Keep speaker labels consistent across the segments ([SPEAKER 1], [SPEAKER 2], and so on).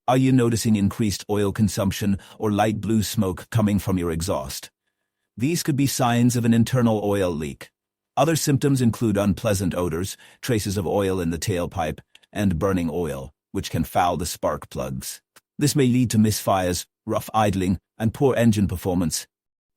[SPEAKER 1] Are you noticing increased oil consumption or light blue smoke coming from your exhaust? These could be signs of an internal oil leak. Other symptoms include unpleasant odors, traces of oil in the tailpipe, and burning oil, which can foul the spark plugs. This may lead to misfires, rough idling, and poor engine performance.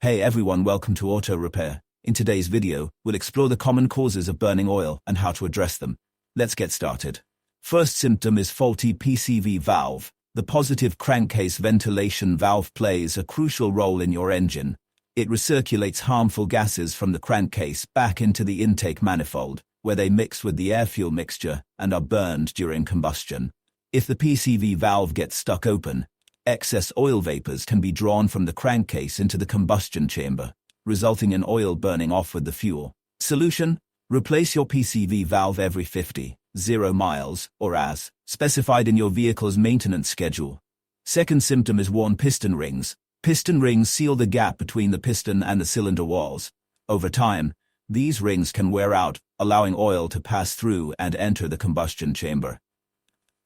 [SPEAKER 1] Hey everyone, welcome to Auto Repair. In today's video, we'll explore the common causes of burning oil and how to address them. Let's get started. First symptom is faulty PCV valve. The positive crankcase ventilation valve plays a crucial role in your engine. It recirculates harmful gases from the crankcase back into the intake manifold, where they mix with the air-fuel mixture and are burned during combustion. If the PCV valve gets stuck open, excess oil vapors can be drawn from the crankcase into the combustion chamber, resulting in oil burning off with the fuel. Solution: replace your PCV valve every 50,000 miles, or as specified in your vehicle's maintenance schedule. Second symptom is worn piston rings. Piston rings seal the gap between the piston and the cylinder walls. Over time, these rings can wear out, allowing oil to pass through and enter the combustion chamber.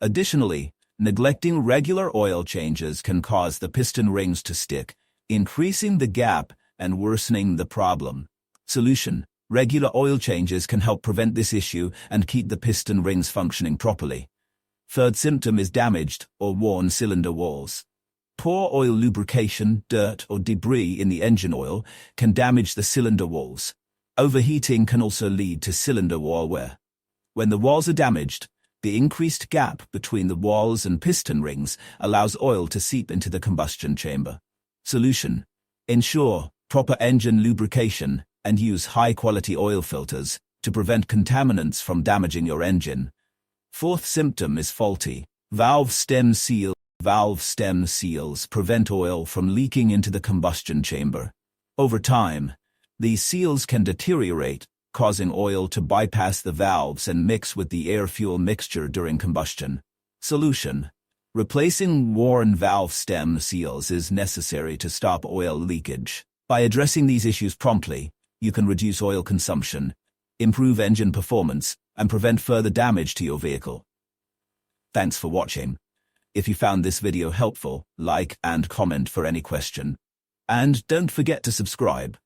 [SPEAKER 1] Additionally, neglecting regular oil changes can cause the piston rings to stick, increasing the gap and worsening the problem. Solution: regular oil changes can help prevent this issue and keep the piston rings functioning properly. Third symptom is damaged or worn cylinder walls. Poor oil lubrication, dirt, or debris in the engine oil can damage the cylinder walls. Overheating can also lead to cylinder wall wear. When the walls are damaged, the increased gap between the walls and piston rings allows oil to seep into the combustion chamber. Solution: ensure proper engine lubrication and use high-quality oil filters to prevent contaminants from damaging your engine. Fourth symptom is faulty valve stem seal. Valve stem seals prevent oil from leaking into the combustion chamber. Over time, these seals can deteriorate, causing oil to bypass the valves and mix with the air-fuel mixture during combustion. Solution: replacing worn valve stem seals is necessary to stop oil leakage. By addressing these issues promptly, you can reduce oil consumption, improve engine performance, and prevent further damage to your vehicle. Thanks for watching. If you found this video helpful, like and comment for any question. And don't forget to subscribe.